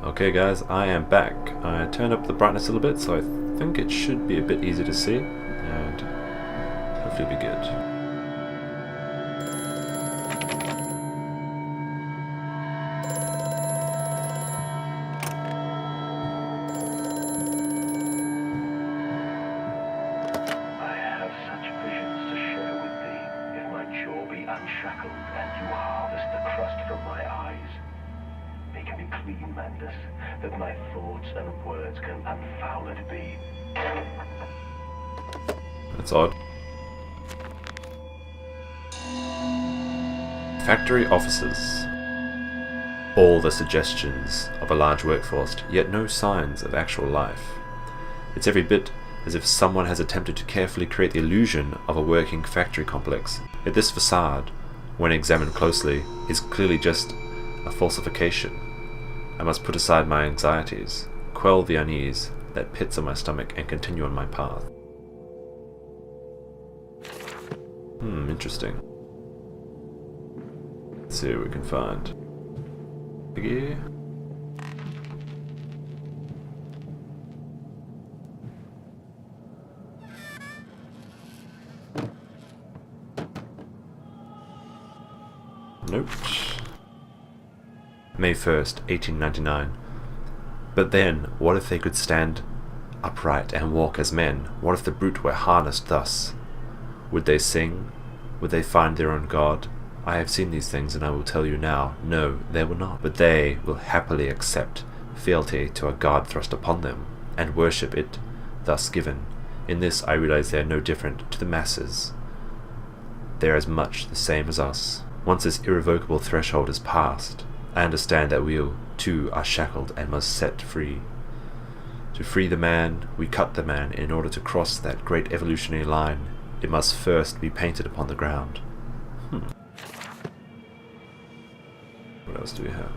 Okay guys, I am back. I turned up the brightness a little bit, so I think it should be a bit easier to see, and hopefully be good. I have such visions to share with thee, if my jaw be unshackled and you harvest the crust from my eyes. Make me clean, Mandus, that my thoughts and words can unfouled be. That's odd. Factory offices. All the suggestions of a large workforce, yet no signs of actual life. It's every bit as if someone has attempted to carefully create the illusion of a working factory complex. Yet this facade, when examined closely, is clearly just a falsification. I must put aside my anxieties, quell the unease that pits on my stomach, and continue on my path. Interesting. Let's see what we can find. Here. Nope. May 1st, 1899. But then, what if they could stand upright and walk as men? What if the brute were harnessed thus? Would they sing? Would they find their own God? I have seen these things, and I will tell you now, no, they will not. But they will happily accept fealty to a God thrust upon them, and worship it thus given. In this I realize they are no different to the masses. They are as much the same as us. Once this irrevocable threshold is passed, I understand that we too are shackled and must set free. To free the man, we cut the man. In order to cross that great evolutionary line, it must first be painted upon the ground. What else do we have?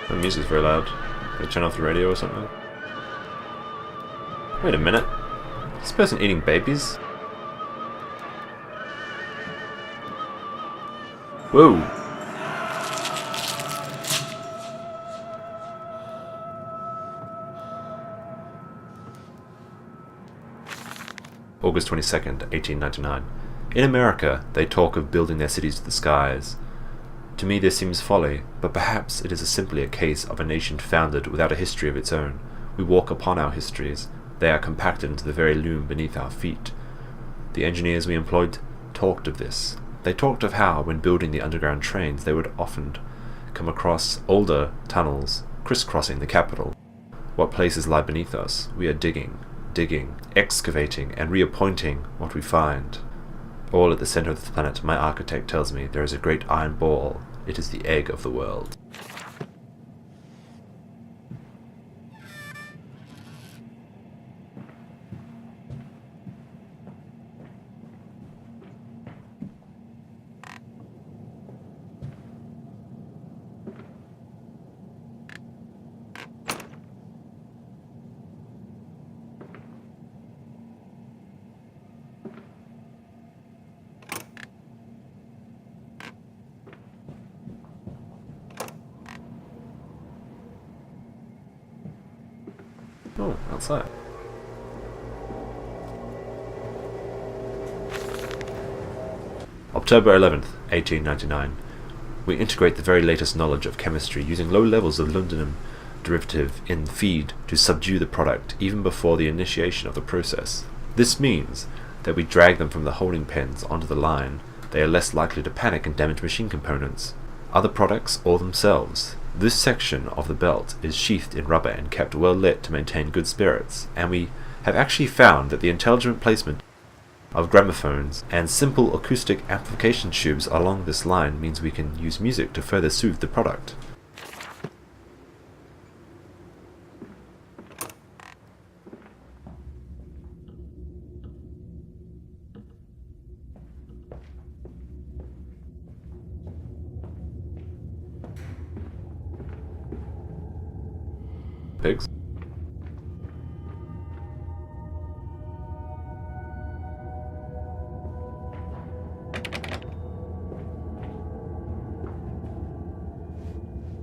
The music's very loud. Can I turn off the radio or something? Wait a minute. Is this person eating babies? Whoa! August 22nd, 1899. In America, they talk of building their cities to the skies. To me this seems folly, but perhaps it is simply a case of a nation founded without a history of its own. We walk upon our histories. They are compacted into the very loom beneath our feet. The engineers we employed talked of this. They talked of how, when building the underground trains, they would often come across older tunnels crisscrossing the capital. What places lie beneath us? We are digging, excavating, and reappointing what we find. All at the center of the planet, my architect tells me, there is a great iron ball. It is the egg of the world. Oh, outside. October 11th, 1899. We integrate the very latest knowledge of chemistry using low levels of lindenium derivative in feed to subdue the product even before the initiation of the process. This means that we drag them from the holding pens onto the line. They are less likely to panic and damage machine components, other products, or themselves. This section of the belt is sheathed in rubber and kept well lit to maintain good spirits, and we have actually found that the intelligent placement of gramophones and simple acoustic amplification tubes along this line means we can use music to further soothe the product. Pigs.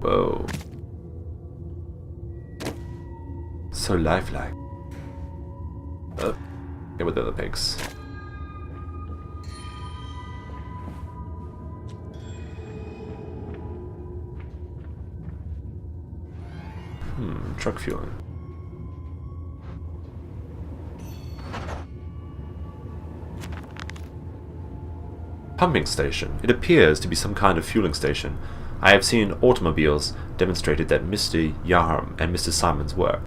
Whoa. So lifelike. Get with the other pigs. Truck fueling. Pumping station. It appears to be some kind of fueling station. I have seen automobiles demonstrated that Mr. Yarm and Mr. Simon's work.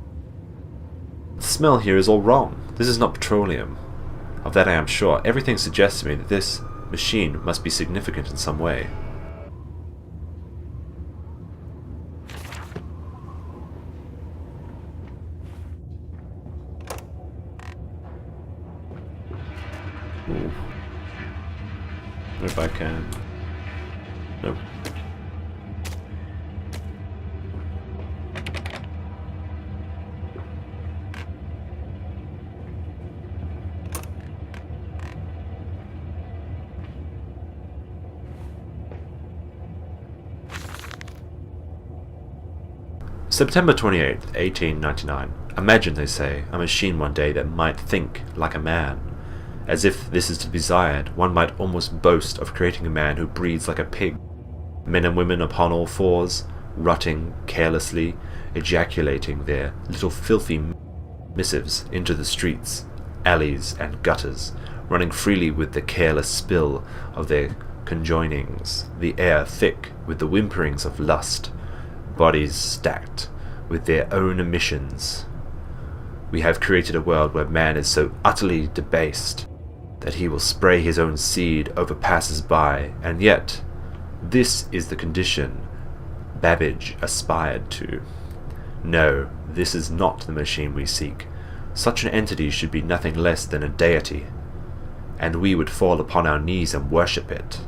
The smell here is all wrong. This is not petroleum. Of that I am sure. Everything suggests to me that this machine must be significant in some way. Ooh. If I can. Nope. September 28th, 1899. Imagine, they say, a machine one day that might think like a man. As if this is to be desired, one might almost boast of creating a man who breathes like a pig. Men and women upon all fours, rutting carelessly, ejaculating their little filthy missives into the streets, alleys, and gutters, running freely with the careless spill of their conjoinings, the air thick with the whimperings of lust, bodies stacked with their own emissions. We have created a world where man is so utterly debased that he will spray his own seed over passers-by, and yet this is the condition Babbage aspired to. No, this is not the machine we seek. Such an entity should be nothing less than a deity, and we would fall upon our knees and worship it.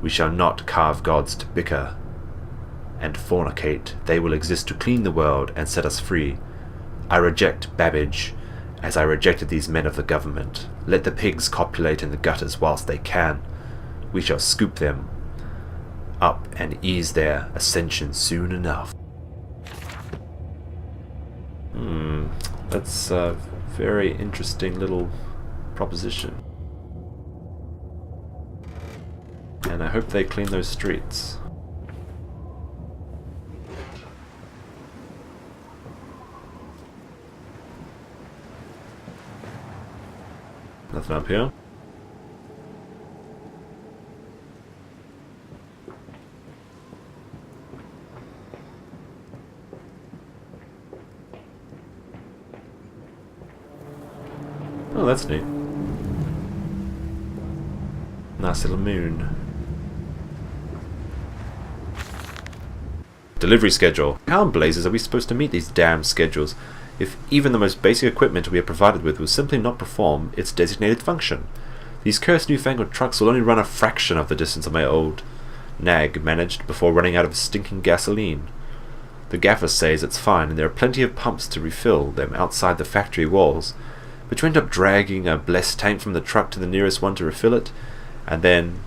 We shall not carve gods to bicker and fornicate. They will exist to clean the world and set us free. I reject Babbage, as I rejected these men of the government. Let the pigs copulate in the gutters whilst they can. We shall scoop them up and ease their ascension soon enough. That's a very interesting little proposition. And I hope they clean those streets. Nothing up here. Oh, that's neat. Nice little moon. Delivery schedule. How in blazes are we supposed to meet these damn schedules if even the most basic equipment we are provided with will simply not perform its designated function? These cursed newfangled trucks will only run a fraction of the distance of my old nag managed before running out of stinking gasoline. The gaffer says it's fine and there are plenty of pumps to refill them outside the factory walls, but you end up dragging a blessed tank from the truck to the nearest one to refill it, and then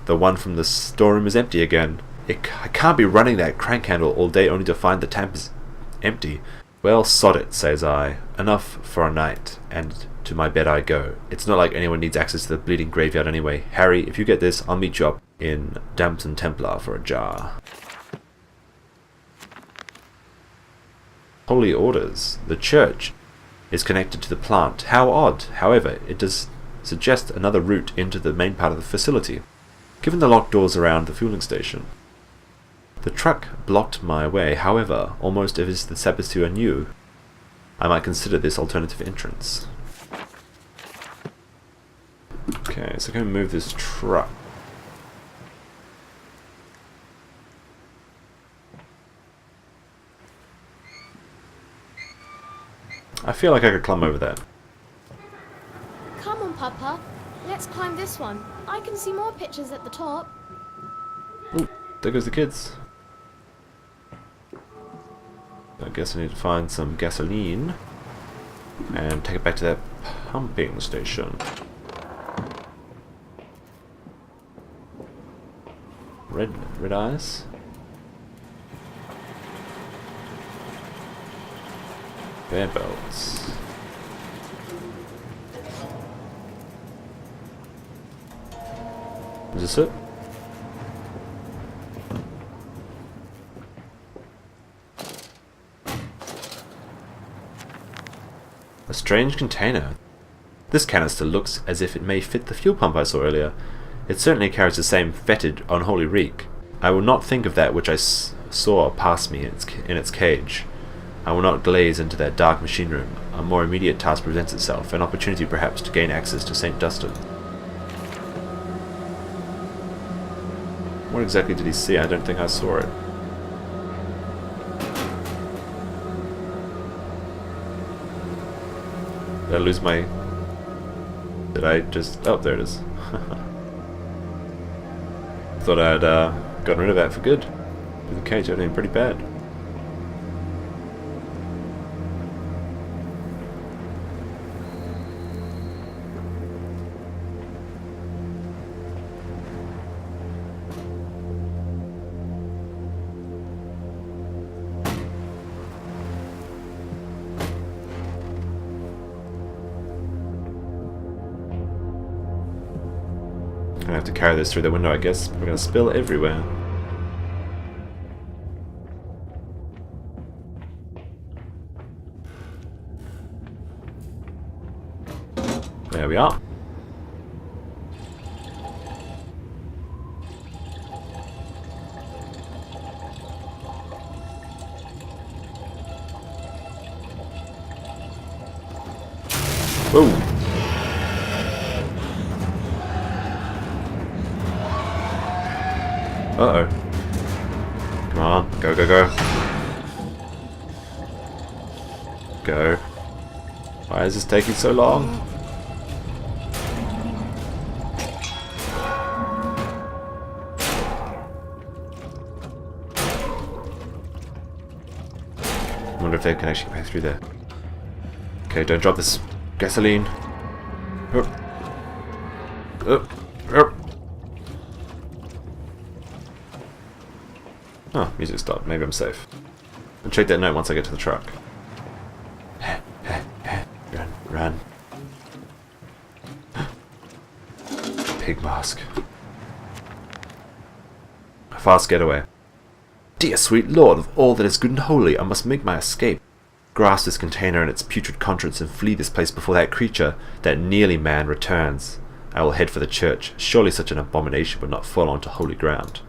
the one from the storeroom is empty again. I can't be running that crank handle all day only to find the tank is empty. Well, sod it, says I. Enough for a night, and to my bed I go. It's not like anyone needs access to the bleeding graveyard anyway. Harry, if you get this, I'll meet you up in Dampton Templar for a jar. Holy orders. The church is connected to the plant. How odd. However, it does suggest another route into the main part of the facility, given the locked doors around the fueling station. The truck blocked my way, however, almost as if the saboteur knew. I might consider this alternative entrance. Okay, so I'm going to move this truck. I feel like I could climb over that. Come on, Papa. Let's climb this one. I can see more pictures at the top. Oh, there goes the kids. I guess I need to find some gasoline and take it back to that pumping station. Red eyes. Bear belts. Is this it? A strange container. This canister looks as if it may fit the fuel pump I saw earlier. It certainly carries the same fetid, unholy reek. I will not think of that which I saw pass me in its cage. I will not glaze into that dark machine room. A more immediate task presents itself, an opportunity perhaps to gain access to St. Dunstan. What exactly did he see? I don't think I saw it. Did I lose my... Did I just... Oh, there it is. Thought I'd gotten rid of that for good. The cage had been pretty bad. I'm gonna have to carry this through the window, I guess. We're gonna spill everywhere. There we are. Whoa! Uh-oh. Come on, go, go, go. Go. Why is this taking so long? I wonder if they can actually get through there. Okay, don't drop this gasoline. Up. Up. Up. Oh, music stopped. Maybe I'm safe. I'll check that note once I get to the truck. Run, run. Pig mask. A fast getaway. Dear sweet lord of all that is good and holy, I must make my escape. Grasp this container and its putrid contents and flee this place before that creature, that nearly man, returns. I will head for the church. Surely such an abomination would not fall onto holy ground.